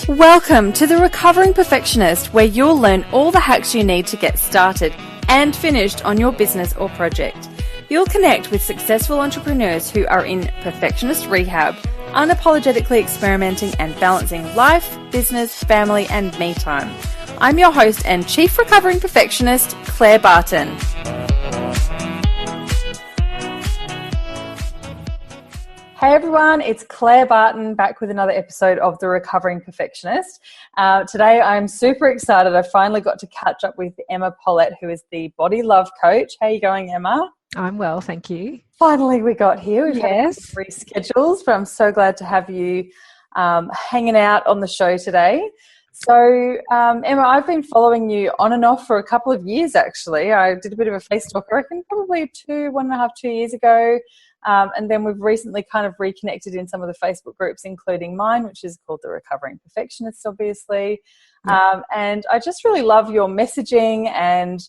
Welcome to The Recovering Perfectionist, where you'll learn all the hacks you need to get started and finished on your business or project. You'll connect with successful entrepreneurs who are in perfectionist rehab, unapologetically experimenting and balancing life, business, family, and me time. I'm your host and Chief Recovering Perfectionist, Claire Barton. Hey everyone, it's Claire Barton back with another episode of The Recovering Perfectionist. Today I'm super excited. I finally got to catch up with Emma Polette, who is the Body Love Coach. How are you going, Emma? I'm well, thank you. Finally we got here. We've had three schedules, but I'm so glad to have you hanging out on the show today. So, Emma, I've been following you on and off for a couple of years, actually. I did a bit of a face talk, I reckon, probably 2 years ago. And then we've recently kind of reconnected in some of the Facebook groups, including mine, which is called The Recovering Perfectionist, obviously. And I just really love your messaging and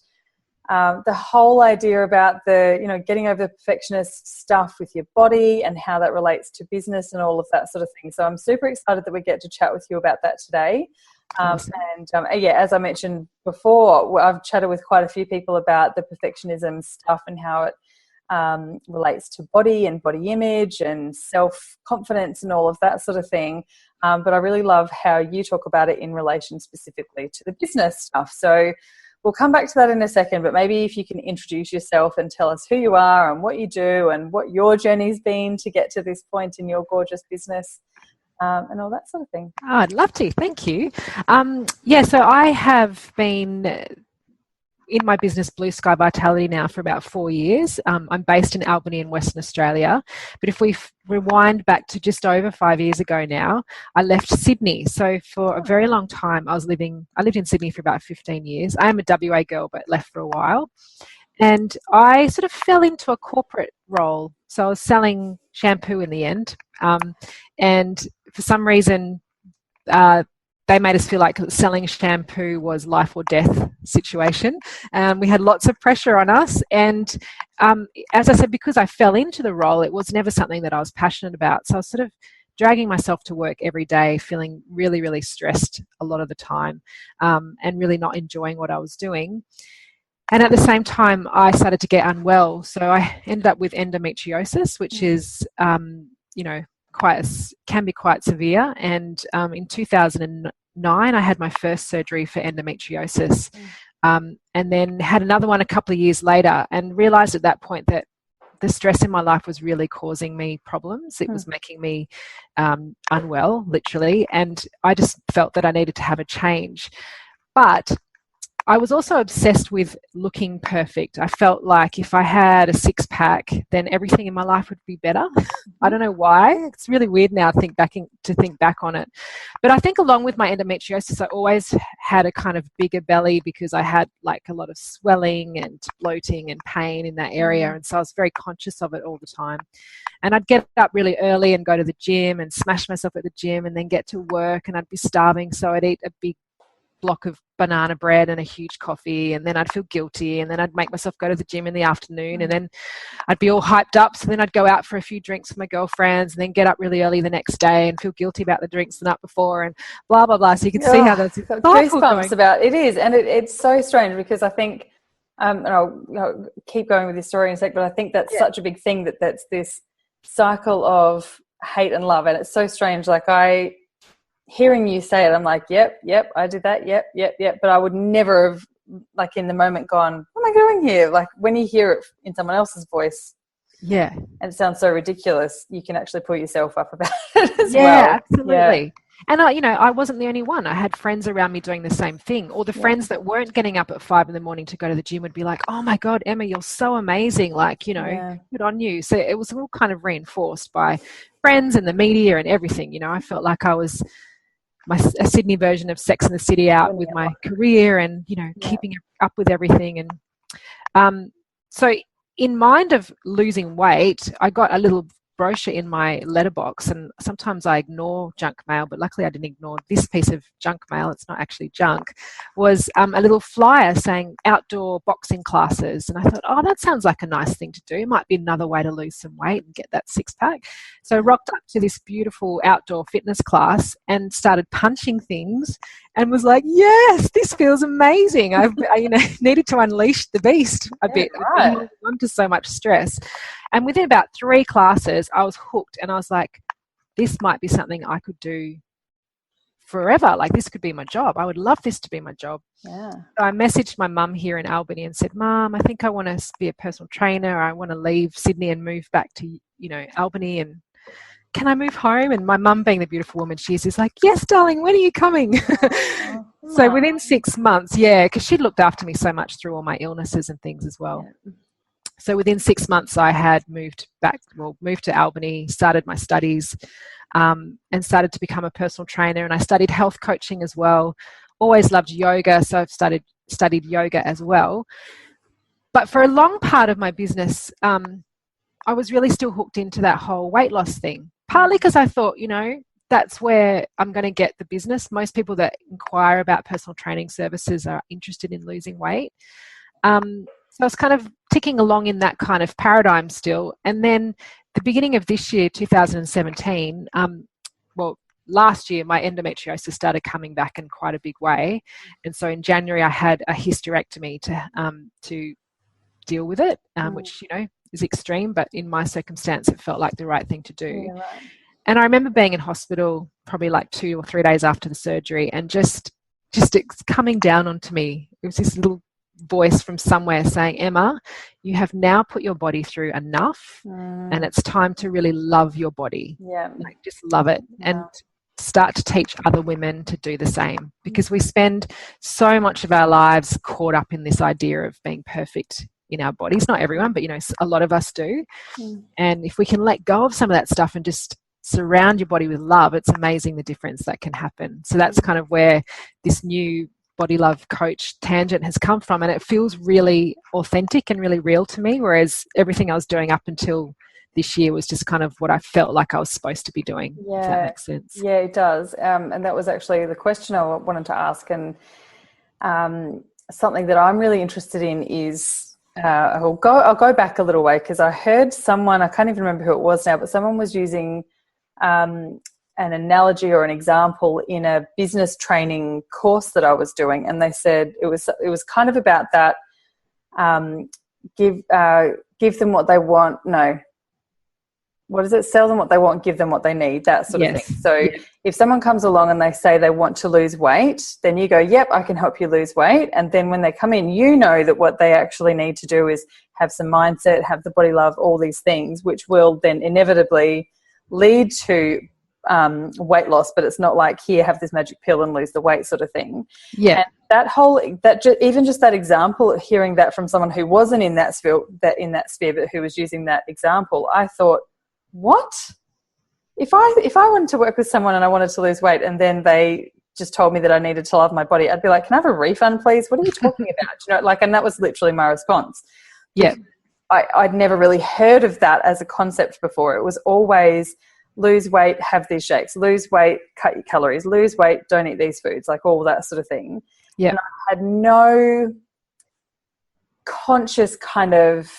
the whole idea about getting over the perfectionist stuff with your body and how that relates to business and all of that sort of thing. So I'm super excited that we get to chat with you about that today. Awesome. As I mentioned before, I've chatted with quite a few people about the perfectionism stuff and how it relates to body and body image and self-confidence and all of that sort of thing. But I really love how you talk about it in relation specifically to the business stuff. So we'll come back to that in a second, but maybe if you can introduce yourself and tell us who you are and what you do and what your journey's been to get to this point in your gorgeous business and all that sort of thing. Oh, I'd love to. Thank you. So I have been in my business Blue Sky Vitality now for about 4 years. I'm based in Albany in Western Australia. But if we rewind back to just over 5 years ago now, I left Sydney. So for a very long time, I lived in Sydney for about 15 years. I am a WA girl, but left for a while. And I sort of fell into a corporate role. So I was selling shampoo in the end. And for some reason, they made us feel like selling shampoo was life or death situation. We had lots of pressure on us. And as I said, because I fell into the role, it was never something that I was passionate about. So I was sort of dragging myself to work every day, feeling really, really stressed a lot of the time and really not enjoying what I was doing. And at the same time, I started to get unwell. So I ended up with endometriosis, which is, can be quite severe. And in 2009, I had my first surgery for endometriosis, and then had another one a couple of years later, and realised at that point that the stress in my life was really causing me problems. It was making me unwell, literally, and I just felt that I needed to have a change. But I was also obsessed with looking perfect. I felt like if I had a six-pack, then everything in my life would be better. I don't know why. It's really weird now to think back on it. But I think along with my endometriosis, I always had a kind of bigger belly because I had like a lot of swelling and bloating and pain in that area. And so I was very conscious of it all the time. And I'd get up really early and go to the gym and smash myself at the gym and then get to work and I'd be starving. So I'd eat a big block of banana bread and a huge coffee, and then I'd feel guilty, and then I'd make myself go to the gym in the afternoon, and then I'd be all hyped up, so then I'd go out for a few drinks with my girlfriends and then get up really early the next day and feel guilty about the drinks the night before and blah blah blah. So you can see how that's goosebumps about it is, and it's so strange because I think and I'll keep going with this story in a sec, but I think that's such a big thing that's this cycle of hate and love, and it's so strange. Like hearing you say it, I'm like, yep, I did that, yep. But I would never have, like in the moment, gone, what am I doing here? Like when you hear it in someone else's voice, and it sounds so ridiculous, you can actually pull yourself up about it as well. Yeah, absolutely. And I wasn't the only one. I had friends around me doing the same thing. Or the friends that weren't getting up at 5 a.m. to go to the gym would be like, oh my God, Emma, you're so amazing. Like, good on you. So it was all kind of reinforced by friends and the media and everything. I felt like I was a Sydney version of Sex and the City out with my career and, keeping up with everything. And so in mind of losing weight, I got a little brochure in my letterbox, and sometimes I ignore junk mail, but luckily I didn't ignore this piece of junk mail. It's not actually junk. Was a little flyer saying outdoor boxing classes, and I thought, oh, that sounds like a nice thing to do. It might be another way to lose some weight and get that six-pack. So I rocked up to this beautiful outdoor fitness class and started punching things, and was like, yes, this feels amazing. I needed to unleash the beast a bit. Right. I'm to so much stress. And within about 3 classes, I was hooked, and I was like, this might be something I could do forever. Like, this could be my job. I would love this to be my job. Yeah. So I messaged my mum here in Albany and said, Mum, I think I want to be a personal trainer. I want to leave Sydney and move back to, Albany, and can I move home? And my mum, being the beautiful woman she is like, yes, darling, when are you coming? So within 6 months, because she'd looked after me so much through all my illnesses and things as well. Yeah. So within 6 months, I had moved to Albany, started my studies, and started to become a personal trainer. And I studied health coaching as well. Always loved yoga, so I've studied yoga as well. But for a long part of my business, I was really still hooked into that whole weight loss thing. Partly because I thought, that's where I'm going to get the business. Most people that inquire about personal training services are interested in losing weight. So I was kind of ticking along in that kind of paradigm still. And then the beginning of this year, 2017, last year, my endometriosis started coming back in quite a big way. And so in January, I had a hysterectomy to deal with it, which, is extreme, but in my circumstance, it felt like the right thing to do. Yeah, right. And I remember being in hospital probably like 2 or 3 days after the surgery, and just it's coming down onto me. It was this little voice from somewhere saying, Emma, you have now put your body through enough, and it's time to really love your body. Yeah. Like, just love it. Yeah. And start to teach other women to do the same, because we spend so much of our lives caught up in this idea of being perfect in our bodies. Not everyone, but a lot of us do. And if we can let go of some of that stuff and just surround your body with love, it's amazing the difference that can happen. So that's kind of where this new body love coach tangent has come from, and it feels really authentic and really real to me, whereas everything I was doing up until this year was just kind of what I felt like I was supposed to be doing. Yeah, if that makes sense. Yeah, it does. And that was actually the question I wanted to ask. And something that I'm really interested in is I'll go back a little way, because I heard someone, I can't even remember who it was now, but someone was using an analogy or an example in a business training course that I was doing, and they said it was kind of about that, give them what they want. No, what is it? Sell them what they want, give them what they need, that sort of thing. So if someone comes along and they say they want to lose weight, then you go, yep, I can help you lose weight. And then when they come in, that what they actually need to do is have some mindset, have the body love, all these things, which will then inevitably lead to weight loss. But it's not like, here, have this magic pill and lose the weight sort of thing. Yeah. And even just that example, hearing that from someone who wasn't in that sphere, but who was using that example, I thought, what? If I wanted to work with someone and I wanted to lose weight, and then they just told me that I needed to love my body, I'd be like, can I have a refund, please? What are you talking about? And that was literally my response. Yeah. I'd never really heard of that as a concept before. It was always lose weight, have these shakes, lose weight, cut your calories, lose weight, don't eat these foods, like all that sort of thing. Yeah. And I had no conscious kind of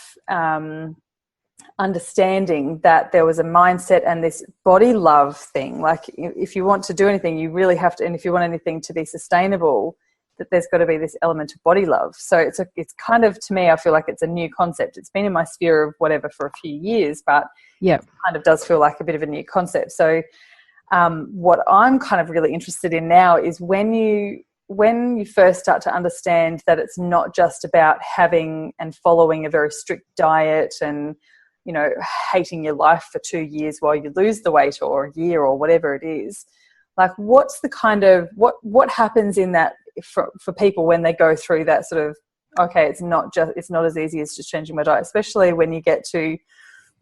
understanding that there was a mindset and this body love thing. Like, if you want to do anything, you really have to, and if you want anything to be sustainable, that there's got to be this element of body love. So it's kind of, to me, I feel like it's a new concept. It's been in my sphere of whatever for a few years, but it kind of does feel like a bit of a new concept. So what I'm kind of really interested in now is when you first start to understand that it's not just about having and following a very strict diet and hating your life for 2 years while you lose the weight, or a year, or whatever it is. Like, what's the kind of what happens in that for people when they go through that sort of, okay, it's not as easy as just changing my diet, especially when you get to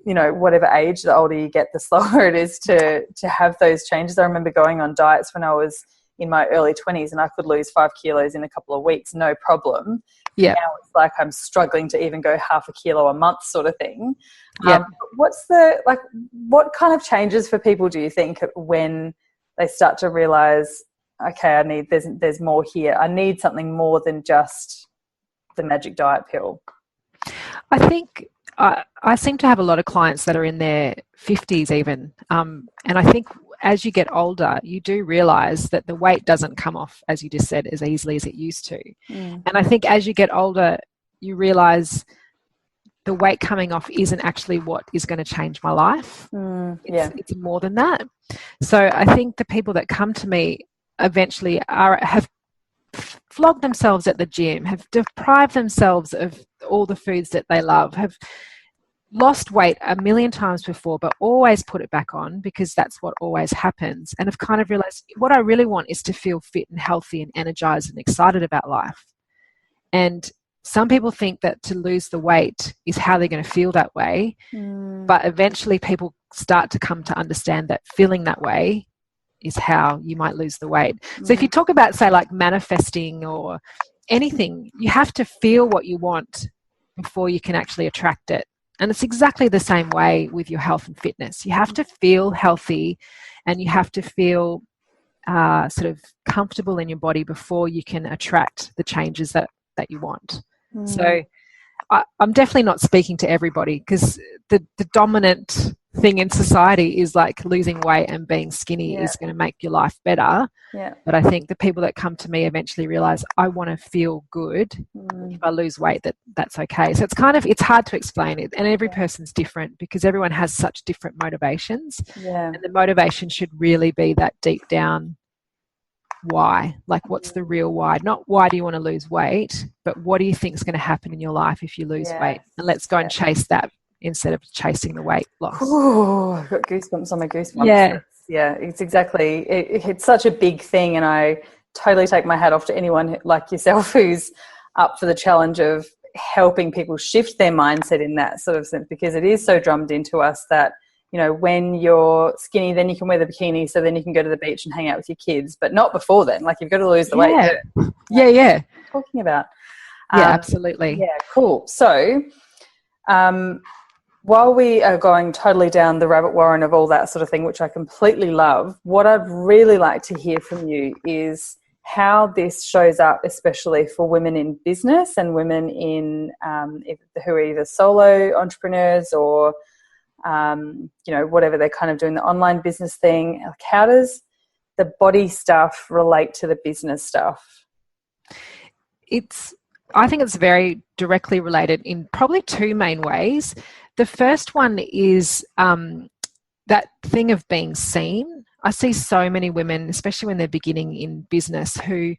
whatever age, the older you get, the slower it is to have those changes. I remember going on diets when I was in my early 20s and I could lose 5 kilos in a couple of weeks, no problem. Yeah. Now it's like I'm struggling to even go half a kilo a month sort of thing. Yeah. What kind of changes for people do you think when they start to realize, okay, there's more here. I need something more than just the magic diet pill? I think I seem to have a lot of clients that are in their 50s even. And I think as you get older, you do realize that the weight doesn't come off, as you just said, as easily as it used to. And I think as you get older, you realize the weight coming off isn't actually what is going to change my life. It's more than that. So I think the people that come to me eventually have flogged themselves at the gym, have deprived themselves of all the foods that they love, have lost weight a million times before, but always put it back on because that's what always happens. And have kind of realized what I really want is to feel fit and healthy and energized and excited about life. And some people think that to lose the weight is how they're going to feel that way. But eventually people start to come to understand that feeling that way is how you might lose the weight. So if you talk about, say, like manifesting or anything, you have to feel what you want before you can actually attract it. And it's exactly the same way with your health and fitness. You have to feel healthy and you have to feel sort of comfortable in your body before you can attract the changes that you want. So I'm definitely not speaking to everybody because the dominant thing in society is like losing weight and being skinny is going to make your life better. But I think the people that come to me eventually realize I want to feel good. If I lose weight, that's okay. So it's hard to explain it, and every person's different because everyone has such different motivations. And the motivation should really be that deep down why, like what's the real why? Not why do you want to lose weight, but what do you think is going to happen in your life if you lose weight? And let's go and chase that instead of chasing the weight loss. Oh, I've got goosebumps on my goosebumps. It's exactly, it's such a big thing, and I totally take my hat off to anyone like yourself who's up for the challenge of helping people shift their mindset in that sort of sense, because it is so drummed into us that, you know, when you're skinny, then you can wear the bikini, so then you can go to the beach and hang out with your kids, but not before then. Like, you've got to lose the weight. What I'm talking about. Absolutely. Yeah, cool. So, while we are going totally down the rabbit warren of all that sort of thing, which I completely love, what I'd really like to hear from you is how this shows up, especially for women in business and women in who are either solo entrepreneurs or whatever they're kind of doing, the online business thing. Like, how does the body stuff relate to the business stuff? I think it's very directly related in probably two main ways. The first one is that thing of being seen. I see so many women, especially when they're beginning in business, who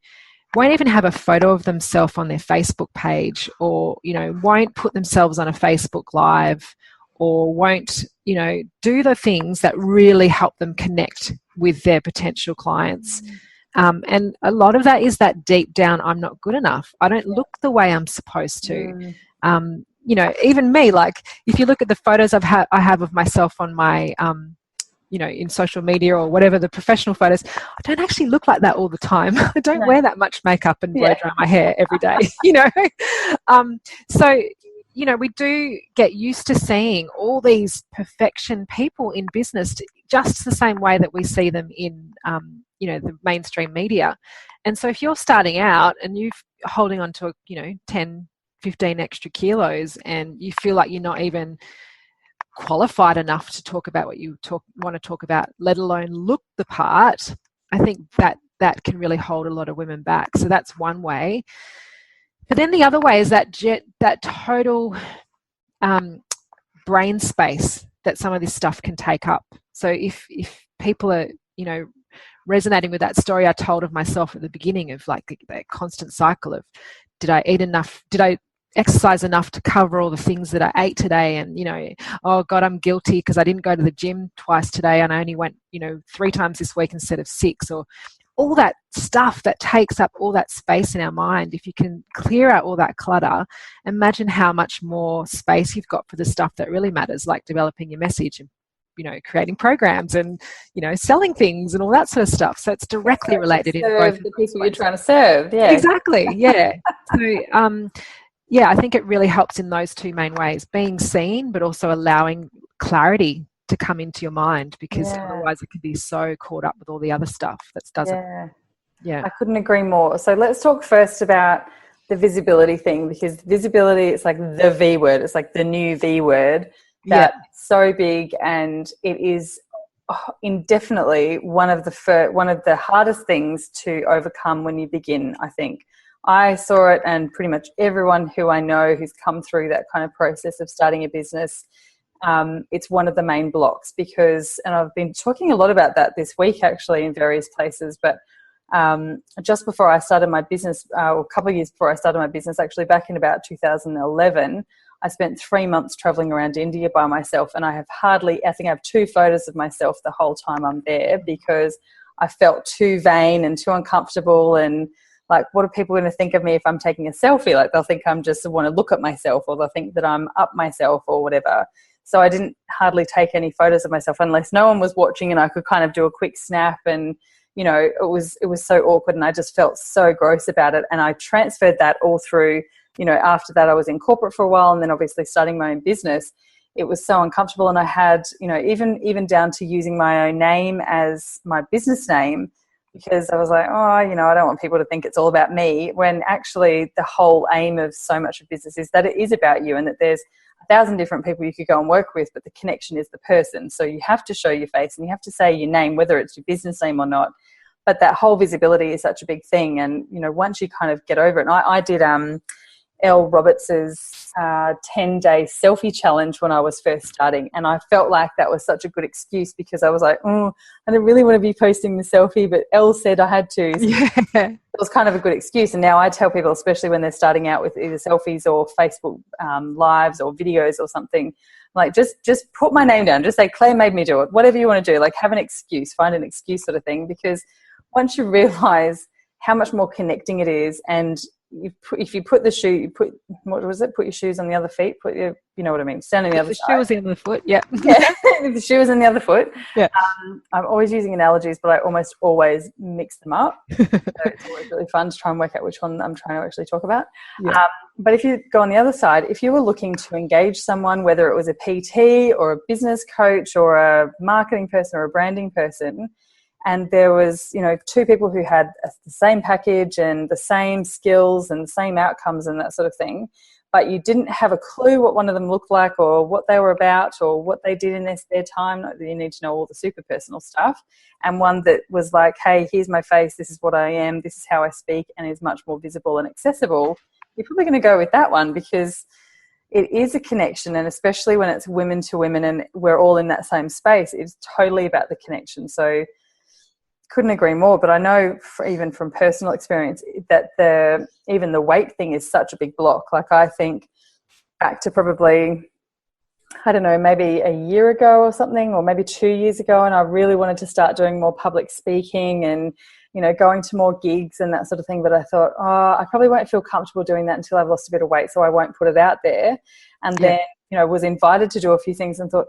won't even have a photo of themselves on their Facebook page, or, won't put themselves on a Facebook Live, or won't, do the things that really help them connect with their potential clients. And a lot of that is that deep down, I'm not good enough. I don't look the way I'm supposed to. Even me, like if you look at the photos I have of myself on my, in social media or whatever, the professional photos, I don't actually look like that all the time. I don't wear that much makeup and blow dry my hair every day, So, we do get used to seeing all these perfection people in business just the same way that we see them in, the mainstream media. And so if you're starting out and you're holding on to, 10, 15 extra kilos and you feel like you're not even qualified enough to talk about what you want to talk about, let alone look the part, I think that can really hold a lot of women back. So that's one way. But then the other way is that total brain space that some of this stuff can take up. So if people are, resonating with that story I told of myself at the beginning of like the constant cycle of, did I eat enough? Did I exercise enough to cover all the things that I ate today? And, oh God, I'm guilty because I didn't go to the gym twice today and I only went, 3 times this week instead of 6, or all that stuff that takes up all that space in our mind. If you can clear out all that clutter, imagine how much more space you've got for the stuff that really matters, like developing your message and, creating programs and, selling things and all that sort of stuff. So it's directly related in both the people you're trying to serve. Yeah, exactly. Yeah. So, I think it really helps in those two main ways, being seen, but also allowing clarity to come into your mind, because otherwise it can be so caught up with all the other stuff that doesn't. Yeah. I couldn't agree more. So let's talk first about the visibility thing, because visibility, it's like the V word. It's like the new V word that's so big, and it is indefinitely one of the hardest things to overcome when you begin, I think. I saw it, and pretty much everyone who I know who's come through that kind of process of starting a business, it's one of the main blocks, because, and I've been talking a lot about that this week actually in various places, but just before I started my business, or a couple of years before I started my business, actually back in about 2011, I spent 3 months traveling around India by myself, and I think I have 2 photos of myself the whole time I'm there, because I felt too vain and too uncomfortable, and like, what are people going to think of me if I'm taking a selfie? Like, they'll think I'm just want to look at myself, or they'll think that I'm up myself or whatever. So I didn't hardly take any photos of myself unless no one was watching, and I could kind of do a quick snap, and it was so awkward, and I just felt so gross about it. And I transferred that all through, after that I was in corporate for a while, and then obviously starting my own business. It was so uncomfortable, and I had, even down to using my own name as my business name, because I was like, I don't want people to think it's all about me, when actually the whole aim of so much of business is that it is about you, and that there's 1,000 different people you could go and work with, but the connection is the person. So you have to show your face, and you have to say your name, whether it's your business name or not. But that whole visibility is such a big thing. And, once you kind of get over it, and I did Elle Roberts's 10-day selfie challenge when I was first starting, and I felt like that was such a good excuse, because I was like, I don't really want to be posting the selfie, but Elle said I had to. So it was kind of a good excuse. And now I tell people, especially when they're starting out with either selfies or Facebook lives or videos or something, like, just put my name down, just say Claire made me do it, whatever you want to do, like, have an excuse, find an excuse sort of thing. Because once you realize how much more connecting it is, and if you put what was it? Put your shoes on the other feet. You know what I mean? Stand on the other side. The shoe was in the foot. Yeah. If the shoe was in the other foot. Yeah. I'm always using analogies, but I almost always mix them up. So it's always really fun to try and work out which one I'm trying to actually talk about. Yeah. But if you go on the other side, if you were looking to engage someone, whether it was a PT or a business coach or a marketing person or a branding person, and there was, 2 people who had the same package and the same skills and the same outcomes and that sort of thing, but you didn't have a clue what one of them looked like or what they were about or what they did in their spare time. Not that you need to know all the super personal stuff. And one that was like, hey, here's my face, this is what I am, this is how I speak, and is much more visible and accessible. You're probably going to go with that one, because it is a connection, and especially when it's women to women and we're all in that same space, it's totally about the connection. So couldn't agree more. But I know even from personal experience that even the weight thing is such a big block. Like, I think back to probably, I don't know, maybe a year ago or something, or maybe 2 years ago, and I really wanted to start doing more public speaking and, going to more gigs and that sort of thing. But I thought, I probably won't feel comfortable doing that until I've lost a bit of weight, so I won't put it out there. And then, was invited to do a few things and thought,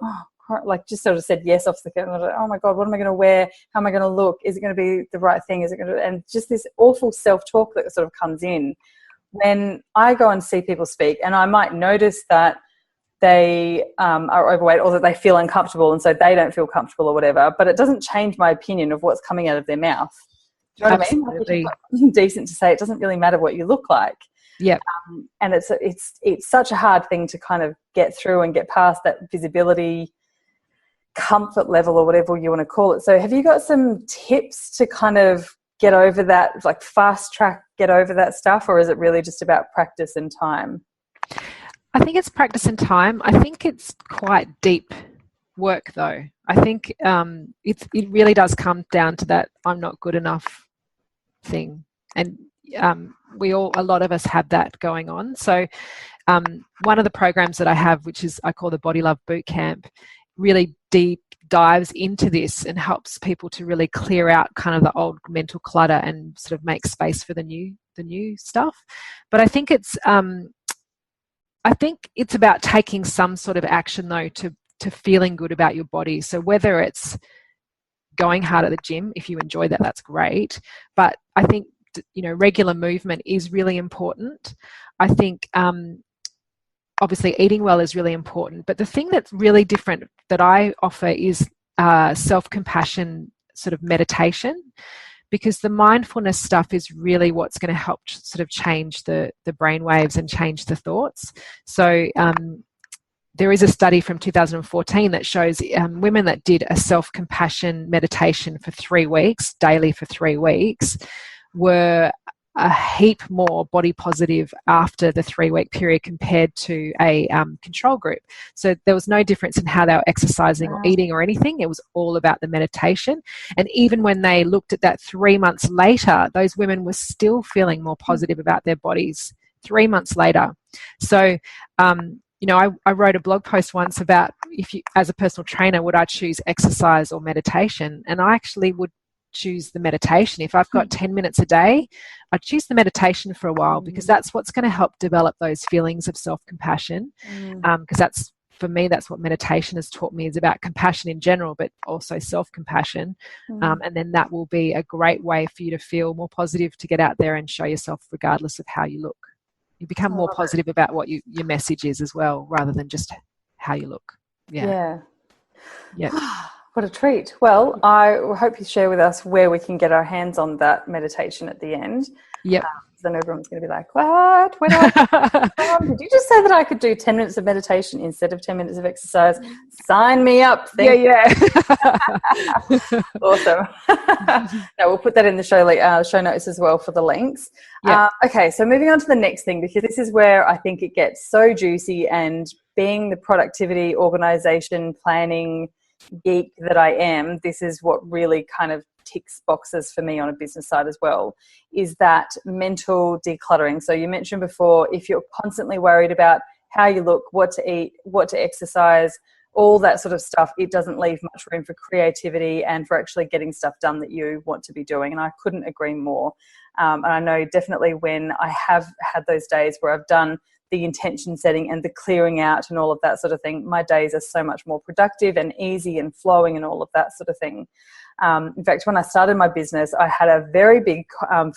like, just sort of said yes off the cuff. And I was like, oh my God, what am I going to wear? How am I going to look? Is it going to be the right thing? Is it going to, and just this awful self-talk that sort of comes in when I go and see people speak, and I might notice that they are overweight or that they feel uncomfortable, and so they don't feel comfortable or whatever, but it doesn't change my opinion of what's coming out of their mouth. Do you know what I mean? Like, it's decent to say it doesn't really matter what you look like. Yeah. And it's such a hard thing to kind of get through and get past that visibility comfort level or whatever you want to call it. So have you got some tips to kind of get over that, like fast track, get over that stuff, or is it really just about practice and time? I think it's practice and time. I think it's quite deep work though. I think it really does come down to that I'm not good enough thing. And a lot of us have that going on. So one of the programs that I have, which is I call the Body Love Boot Camp, really deep dives into this and helps people to really clear out kind of the old mental clutter and sort of make space for the new stuff. But I think it's about taking some sort of action though to to feeling good about your body. So whether it's going hard at the gym, if you enjoy that, that's great. But I think, regular movement is really important. I think obviously eating well is really important. But the thing that's really different that I offer is self-compassion sort of meditation, because the mindfulness stuff is really what's going to help sort of change the brain waves and change the thoughts. So there is a study from 2014 that shows women that did a self-compassion meditation for 3 weeks, daily for 3 weeks, were a heap more body positive after the 3-week period compared to a control group. So there was no difference in how they were exercising or eating or anything. It was all about the meditation. And even when they looked at that 3 months later, those women were still feeling more positive about their bodies 3 months later. So, I wrote a blog post once about, if you, as a personal trainer, would I choose exercise or meditation? And I actually would choose the meditation. If I've got 10 minutes a day, I'd choose the meditation for a while, because that's what's going to help develop those feelings of self-compassion. Because that's, for me, that's what meditation has taught me, is about compassion in general, but also self-compassion. And then that will be a great way for you to feel more positive, to get out there and show yourself regardless of how you look. You become more positive about what your message is as well, rather than just how you look. Yeah. What a treat. Well, I hope you share with us where we can get our hands on that meditation at the end. Yep. Then everyone's going to be like, what? Did you just say that I could do 10 minutes of meditation instead of 10 minutes of exercise? Sign me up. Awesome. No, we'll put that in the show notes as well for the links. Yep. Okay, so moving on to the next thing, because this is where I think it gets so juicy, and being the productivity, organization, planning geek that I am, this is what really kind of ticks boxes for me on a business side as well, is that mental decluttering. So you mentioned before, if you're constantly worried about how you look, what to eat, what to exercise, all that sort of stuff, it doesn't leave much room for creativity and for actually getting stuff done that you want to be doing. And I couldn't agree more. And I know definitely when I have had those days where I've done the intention setting and the clearing out and all of that sort of thing, my days are so much more productive and easy and flowing and all of that sort of thing. In fact, when I started my business, I had a very big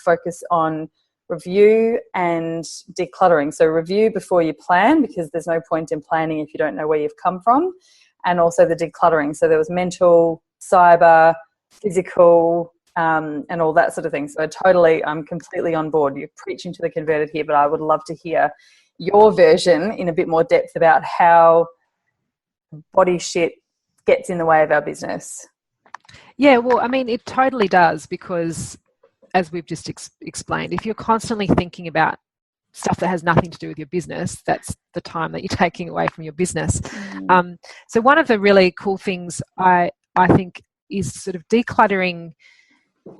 focus on review and decluttering. So review before you plan, because there's no point in planning if you don't know where you've come from, and also the decluttering. So there was mental, cyber, physical, and all that sort of thing. So I'm completely on board. You're preaching to the converted here, but I would love to hear your version in a bit more depth about how body shit gets in the way of our business. Yeah, well, I mean, it totally does, because as we've just explained, if you're constantly thinking about stuff that has nothing to do with your business, that's the time that you're taking away from your business. So one of the really cool things I think is sort of decluttering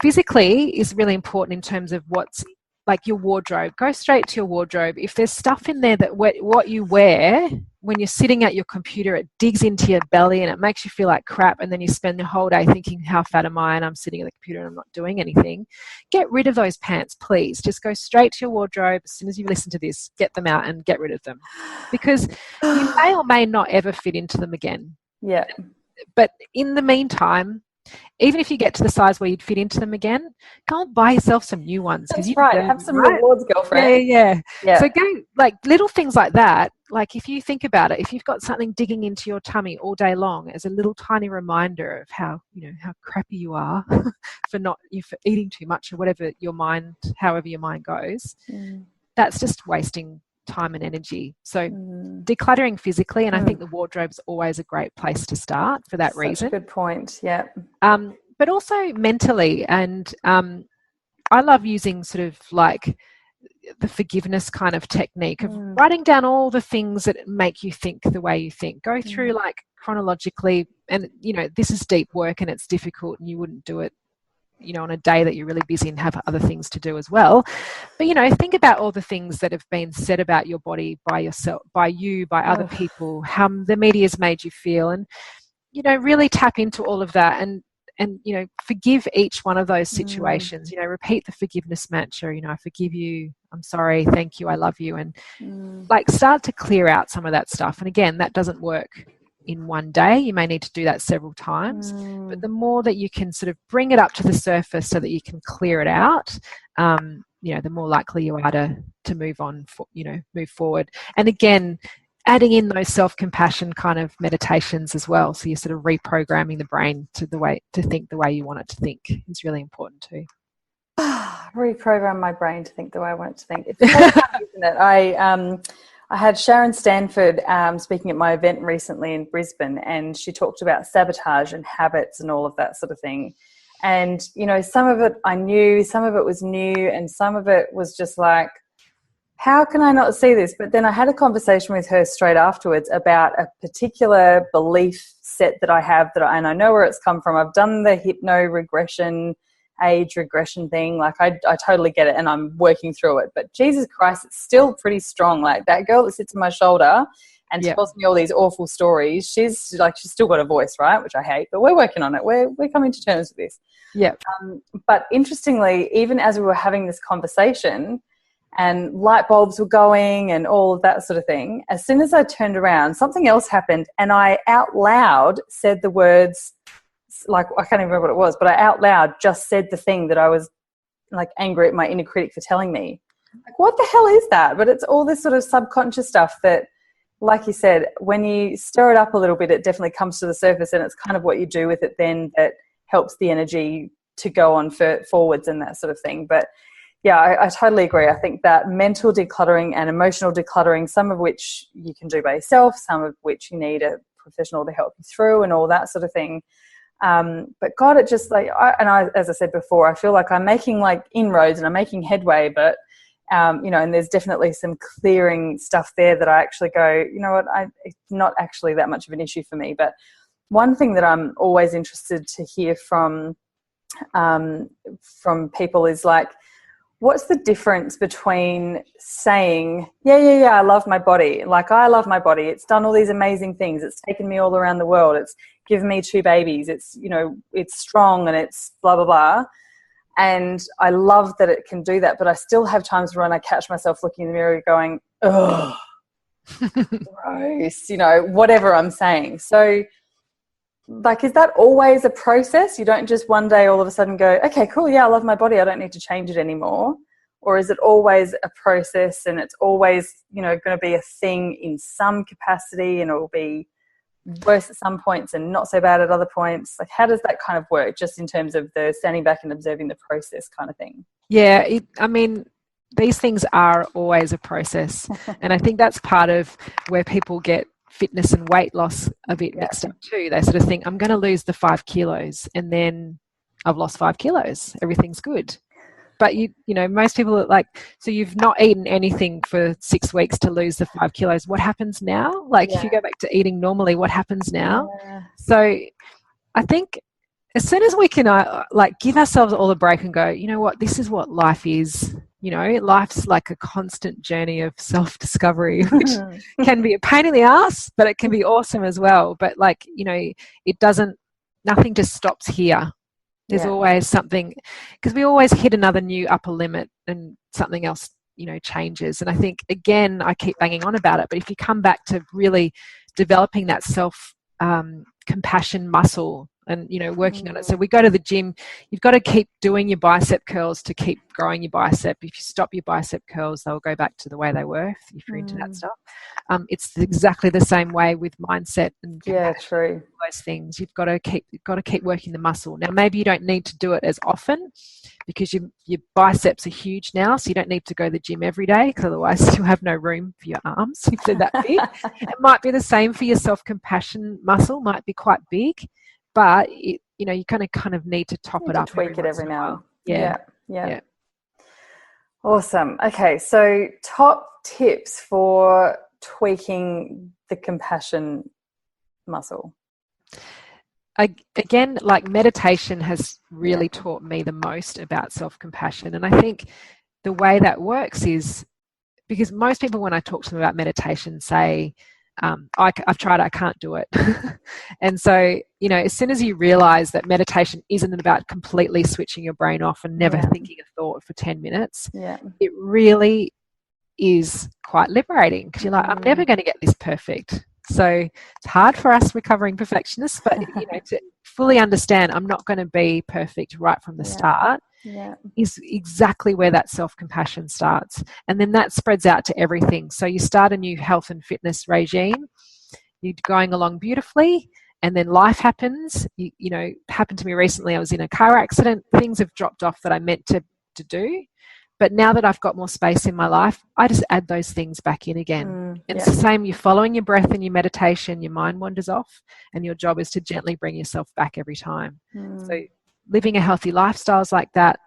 physically is really important in terms of what's like your wardrobe. Go straight to your wardrobe. If there's stuff in there that what you wear when you're sitting at your computer, it digs into your belly and it makes you feel like crap, and then you spend the whole day thinking, how fat am I, and I'm sitting at the computer and I'm not doing anything. Get rid of those pants, please. Just go straight to your wardrobe. As soon as you listen to this, get them out and get rid of them, because you may or may not ever fit into them again. Yeah. But in the meantime, even if you get to the size where you'd fit into them again, go and buy yourself some new ones. That's right. Have some rewards, girlfriend. Yeah. So go, like, little things like that. Like, if you think about it, if you've got something digging into your tummy all day long as a little tiny reminder of how crappy you are for eating too much or however your mind goes, that's just wasting time and energy. So decluttering physically, and I think the wardrobe's always a great place to start for that reason. Such a good point. Yeah. But also mentally, and I love using sort of like the forgiveness kind of technique of writing down all the things that make you think the way you think. Go through like chronologically, and this is deep work and it's difficult, and you wouldn't do it on a day that you're really busy and have other things to do as well. But think about all the things that have been said about your body by yourself, by you, by other people, how the media's made you feel, and really tap into all of that, and forgive each one of those situations. Repeat the forgiveness mantra. I forgive you, I'm sorry, thank you, I love you, and like start to clear out some of that stuff. And again, that doesn't work in one day. You may need to do that several times, but the more that you can sort of bring it up to the surface so that you can clear it out, the more likely you are to move on, move forward. And again, adding in those self-compassion kind of meditations as well. So you're sort of reprogramming the brain to think the way you want it to think is really important too. Reprogram my brain to think the way I want it to think. It's so funny, isn't it? I had Sharon Stanford speaking at my event recently in Brisbane, and she talked about sabotage and habits and all of that sort of thing. And, some of it I knew, some of it was new, and some of it was just like, how can I not see this? But then I had a conversation with her straight afterwards about a particular belief set that I have and I know where it's come from. I've done the age regression thing. Like I totally get it and I'm working through it. But Jesus Christ, it's still pretty strong. Like that girl that sits on my shoulder and tells me all these awful stories, she's still got a voice, right? Which I hate, but we're working on it. We're coming to terms with this. Yeah. But interestingly, even as we were having this conversation, and light bulbs were going and all of that sort of thing, as soon as I turned around, something else happened, and I out loud said the words, like I can't even remember what it was, but I out loud just said the thing that I was like angry at my inner critic for telling me. Like, what the hell is that? But it's all this sort of subconscious stuff that, like you said, when you stir it up a little bit, it definitely comes to the surface, and it's kind of what you do with it then that helps the energy to go on forwards and that sort of thing. But yeah, I totally agree. I think that mental decluttering and emotional decluttering, some of which you can do by yourself, some of which you need a professional to help you through and all that sort of thing. But God, it just as I said before, I feel like I'm making like inroads and I'm making headway, but, and there's definitely some clearing stuff there that I actually go, you know what, it's not actually that much of an issue for me. But one thing that I'm always interested to hear from people is like, what's the difference between saying, yeah, I love my body. Like, I love my body. It's done all these amazing things. It's taken me all around the world. It's given me 2 babies. It's, it's strong and it's blah, blah, blah. And I love that it can do that. But I still have times when I catch myself looking in the mirror going, oh, gross, whatever I'm saying. So, like, is that always a process? You don't just one day all of a sudden go, okay, cool, yeah, I love my body, I don't need to change it anymore? Or is it always a process and it's always, going to be a thing in some capacity and it will be worse at some points and not so bad at other points? Like, how does that kind of work, just in terms of the standing back and observing the process kind of thing? Yeah, these things are always a process. And I think that's part of where people get fitness and weight loss a bit mixed up too. They sort of think, I'm going to lose the 5 kilos and then I've lost 5 kilos. Everything's good. But most people are like, so you've not eaten anything for 6 weeks to lose the 5 kilos. What happens now? Like, if you go back to eating normally, what happens now? Yeah. So I think as soon as we can give ourselves all a break and go, you know what, this is what life is. Life's like a constant journey of self-discovery, which can be a pain in the ass, but it can be awesome as well. But nothing just stops here. There's always something, because we always hit another new upper limit and something else, changes. And I think, again, I keep banging on about it, but if you come back to really developing that self-compassion muscle, and working on it. So we go to the gym, you've got to keep doing your bicep curls to keep growing your bicep. If you stop your bicep curls, they'll go back to the way they were, if you're into that stuff. It's exactly the same way with mindset and true, those things. You've got to keep working the muscle. Now, maybe you don't need to do it as often because your biceps are huge now, so you don't need to go to the gym every day, because otherwise you'll have no room for your arms if they're that big. It might be the same for your self-compassion muscle, might be quite big. But you kind of need to top it up, tweak it every now. Yeah. Awesome. Okay, so top tips for tweaking the compassion muscle. Again, like, meditation has really taught me the most about self-compassion, and I think the way that works is because most people, when I talk to them about meditation, say, I've tried it, I can't do it. And so, as soon as you realize that meditation isn't about completely switching your brain off and never thinking a thought for 10 minutes, it really is quite liberating, because you're like, I'm never going to get this perfect. So it's hard for us recovering perfectionists, but to fully understand I'm not going to be perfect right from the start is exactly where that self-compassion starts. And then that spreads out to everything. So you start a new health and fitness regime, you're going along beautifully, and then life happens. Happened to me recently. I was in a car accident. Things have dropped off that I meant to do. But now that I've got more space in my life, I just add those things back in again. It's the same. You're following your breath and your meditation, your mind wanders off, and your job is to gently bring yourself back every time. So living a healthy lifestyle is like that.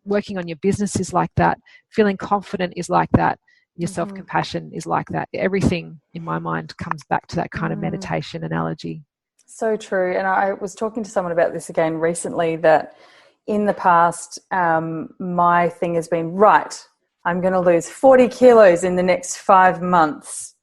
Working on your business is like that. Feeling confident is like that. Your self-compassion is like that. Everything in my mind comes back to that kind of meditation analogy. So true. And I was talking to someone about this again recently, that in the past, my thing has been, right, I'm going to lose 40 kilos in the next 5 months,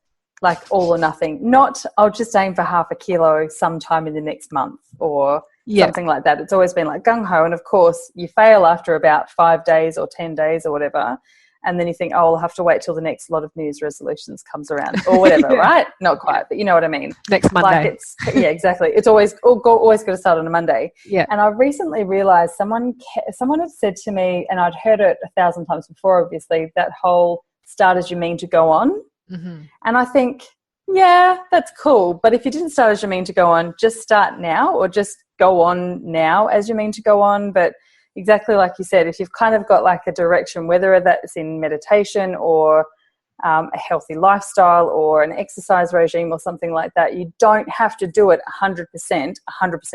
like all or nothing. Not, I'll just aim for half a kilo sometime in the next month or something like that. It's always been like gung-ho. And of course, you fail after about 5 days or 10 days or whatever. And then you think, oh, I'll have to wait till the next lot of News resolutions comes around or whatever, right? Not quite, but you know what I mean. Next Monday. Like exactly. It's always got to start on a Monday. Yeah. And I recently realised someone had said to me, and I'd heard it 1,000 times before, obviously, that whole start as you mean to go on. And I think, yeah, that's cool. But if you didn't start as you mean to go on, just start now, or just go on now as you mean to go on. But exactly like you said, if you've kind of got like a direction, whether that's in meditation or a healthy lifestyle or an exercise regime or something like that, you don't have to do it 100%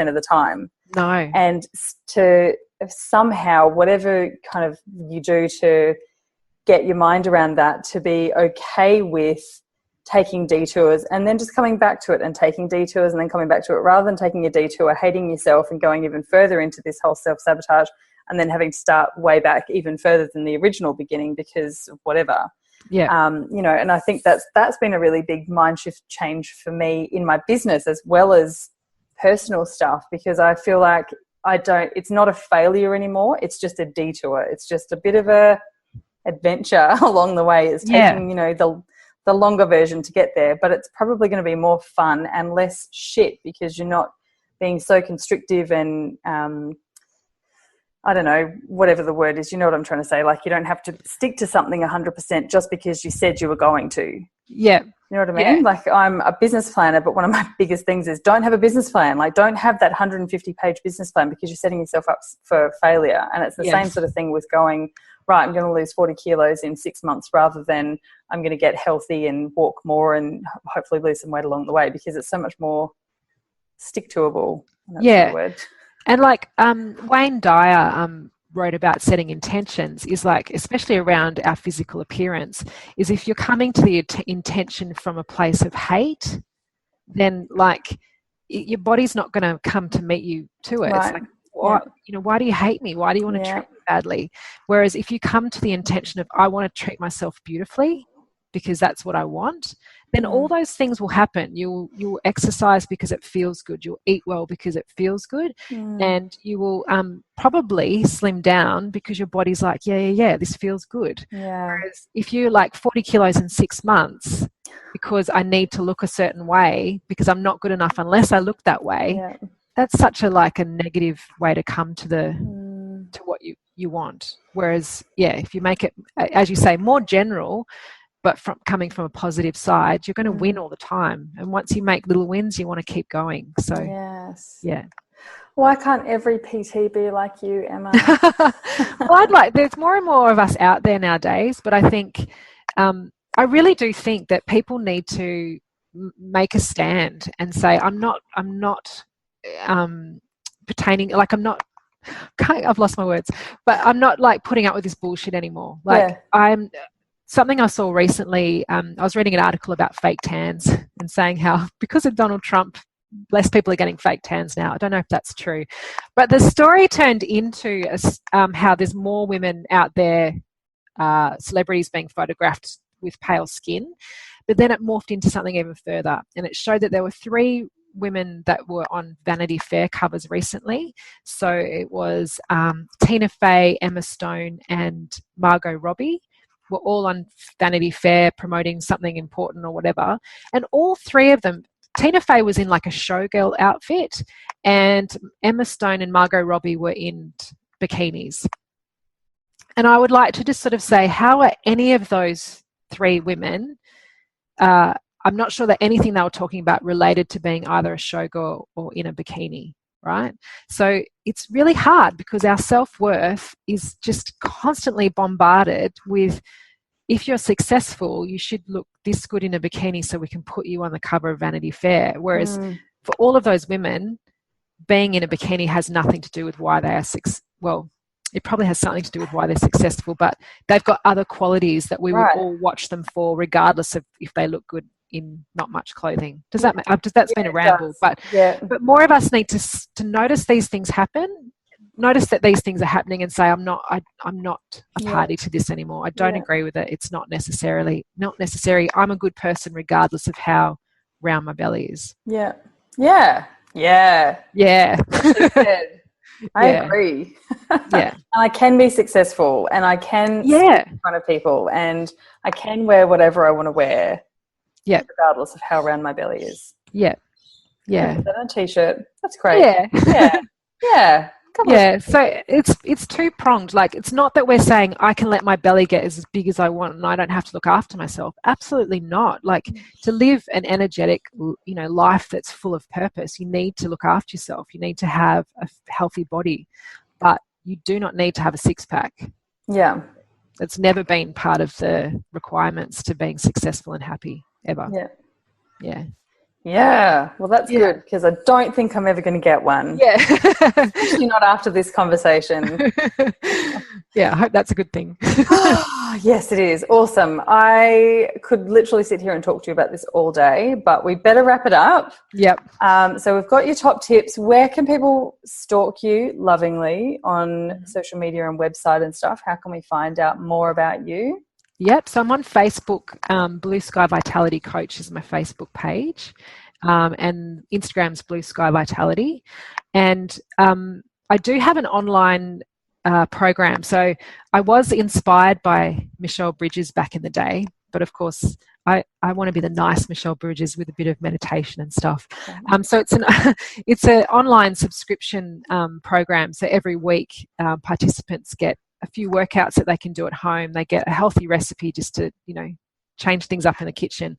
of the time. No. And to somehow, whatever kind of you do to get your mind around that, to be okay with taking detours and then just coming back to it and taking detours and then coming back to it, rather than taking a detour, hating yourself and going even further into this whole self-sabotage and then having to start way back even further than the original beginning because of whatever. And I think that's been a really big mind shift change for me in my business as well as personal stuff, because I feel like it's not a failure anymore. It's just a detour. It's just a bit of a adventure along the way. It's taking, the longer version to get there, but it's probably going to be more fun and less shit because you're not being so constrictive and I don't know, whatever the word is, you know what I'm trying to say? Like you don't have to stick to something 100% just because you said you were going to. Yeah. You know what I mean? Yeah. Like I'm a business planner, but one of my biggest things is don't have a business plan. Like don't have that 150-page business plan because you're setting yourself up for failure. And it's the same sort of thing with going, right, I'm going to lose 40 kilos in 6 months rather than I'm going to get healthy and walk more and hopefully lose some weight along the way, because it's so much more stick-toable. That's the word. And like Wayne Dyer wrote about setting intentions, is like, especially around our physical appearance, is if you're coming to the intention from a place of hate, then like your body's not going to come to meet you to it. Right. It's like, why do you hate me? Why do you want to treat me badly? Whereas if you come to the intention of, I want to treat myself beautifully because that's what I want, then all those things will happen. You'll exercise because it feels good. You'll eat well because it feels good. And you will probably slim down because your body's like, this feels good. Yeah. Whereas if you're like 40 kilos in 6 months because I need to look a certain way because I'm not good enough unless I look that way, that's such a negative way to come to to what you want. Whereas, if you make it, as you say, more general, but coming from a positive side, you're going to win all the time. And once you make little wins, you want to keep going. So, why can't every PT be like you, Emma? Well, there's more and more of us out there nowadays, but I think, I really do think that people need to make a stand and say, I'm not pertaining, like I've lost my words, but I'm not putting up with this bullshit anymore. Something I saw recently, I was reading an article about fake tans and saying how because of Donald Trump, less people are getting fake tans now. I don't know if that's true. But the story turned into how there's more women out there, celebrities being photographed with pale skin. But then it morphed into something even further. And it showed that there were 3 women that were on Vanity Fair covers recently. So it was Tina Fey, Emma Stone and Margot Robbie. were all on Vanity Fair promoting something important or whatever. And all three of them, Tina Fey was in like a showgirl outfit, and Emma Stone and Margot Robbie were in bikinis. And I would like to just sort of say, how are any of those three women, I'm not sure that anything they were talking about related to being either a showgirl or in a bikini, right? So it's really hard because our self-worth is just constantly bombarded with, if you're successful, you should look this good in a bikini so we can put you on the cover of Vanity Fair. Whereas for all of those women, being in a bikini has nothing to do with why they are well, it probably has something to do with why they're successful, but they've got other qualities that we would all watch them for, regardless of if they look good in not much clothing. Does that that's been a ramble, but more of us need to notice these things happen, notice that these things are happening, and say, I'm not a party to this anymore. I don't agree with it. It's not necessary. I'm a good person regardless of how round my belly is. Yeah. I agree. And I can be successful, and I can speak in front of people, and I can wear whatever I want to wear, regardless of how round my belly is. Put that on a t-shirt. That's great. So it's two-pronged. Like, it's not that we're saying I can let my belly get as big as I want and I don't have to look after myself. Absolutely not. Like, to live an energetic, life that's full of purpose, you need to look after yourself. You need to have a healthy body, but you do not need to have a six-pack. It's never been part of the requirements to being successful and happy ever. Well, that's good, because I don't think I'm ever going to get one. Especially not after this conversation. I hope that's a good thing. Yes, it is. Awesome. I could literally sit here and talk to you about this all day, but we better wrap it up. So we've got your top tips. Where can people stalk you lovingly on social media and website and stuff? How can we find out more about you? So I'm on Facebook. Blue Sky Vitality Coach is my Facebook page, and Instagram's Blue Sky Vitality. And I do have an online program. So I was inspired by Michelle Bridges back in the day, but of course I want to be the nice Michelle Bridges with a bit of meditation and stuff. So it's an online subscription program. So every week participants get a few workouts that they can do at home. They get a healthy recipe just to, change things up in the kitchen.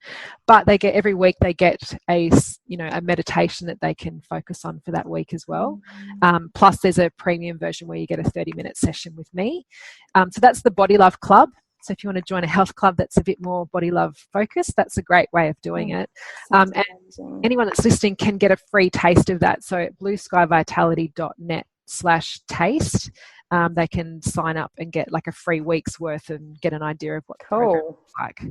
But every week they get a meditation that they can focus on for that week as well. Plus there's a premium version where you get a 30-minute session with me. So that's the Body Love Club. So if you want to join a health club that's a bit more body love focused, that's a great way of doing it. And anyone that's listening can get a free taste of that. So at blueskyvitality.net/taste, they can sign up and get like a free week's worth and get an idea of what the program looks like.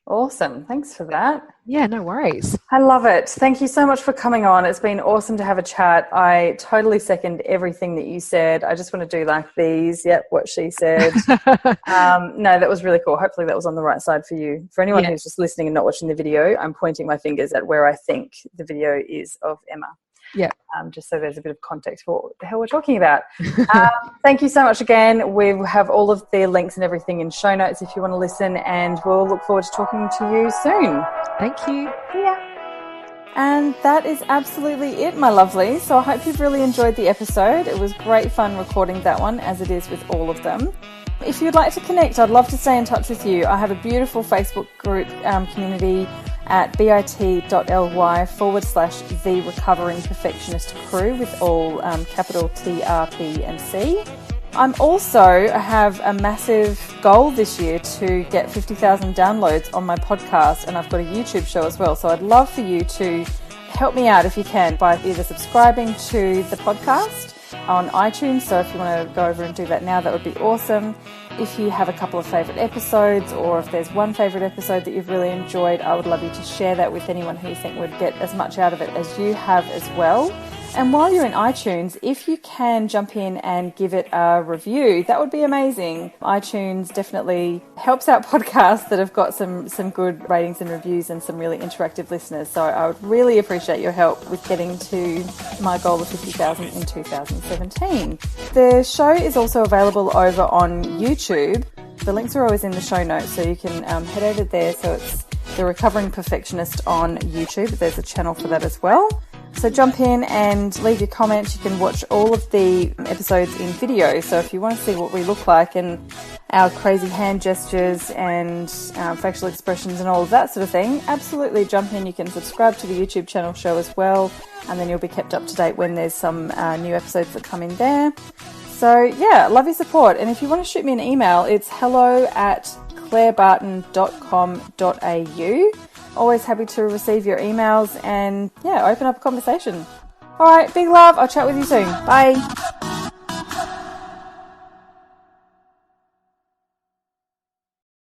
Awesome. Thanks for that. No worries. I love it. Thank you so much for coming on. It's been awesome to have a chat. I totally second everything that you said. I just want to do like these. What she said. No, that was really cool. Hopefully that was on the right side for you. For anyone who's just listening and not watching the video, I'm pointing my fingers at where I think the video is of Emma. Just so there's a bit of context for what the hell we're talking about. Thank you so much again. We have all of the links and everything in show notes if you want to listen, and we'll look forward to talking to you soon. Thank you. And that is absolutely it, my lovely. So I hope you've really enjoyed the episode. It was great fun recording that one, as it is with all of them. If you'd like to connect, I'd love to stay in touch with you. I have a beautiful Facebook group community at bit.ly/The Recovering Perfectionist Crew with all capital T, R, P and C. I have a massive goal this year to get 50,000 downloads on my podcast, and I've got a YouTube show as well. So I'd love for you to help me out if you can by either subscribing to the podcast on iTunes. So if you want to go over and do that now, that would be awesome. If you have a couple of favourite episodes, or if there's one favourite episode that you've really enjoyed, I would love you to share that with anyone who you think would get as much out of it as you have as well. And while you're in iTunes, if you can jump in and give it a review, that would be amazing. iTunes definitely helps out podcasts that have got some good ratings and reviews and some really interactive listeners. So I would really appreciate your help with getting to my goal of 50,000 in 2017. The show is also available over on YouTube. The links are always in the show notes, so you can head over there. So it's The Recovering Perfectionist on YouTube. There's a channel for that as well. So jump in and leave your comments. You can watch all of the episodes in video. So if you want to see what we look like and our crazy hand gestures and facial expressions and all of that sort of thing, absolutely jump in. You can subscribe to the YouTube channel show as well, and then you'll be kept up to date when there's some new episodes that come in there. So yeah, love your support. And if you want to shoot me an email, it's hello@clairebarton.com.au. Always happy to receive your emails and, yeah, open up a conversation. All right, big love. I'll chat with you soon. Bye.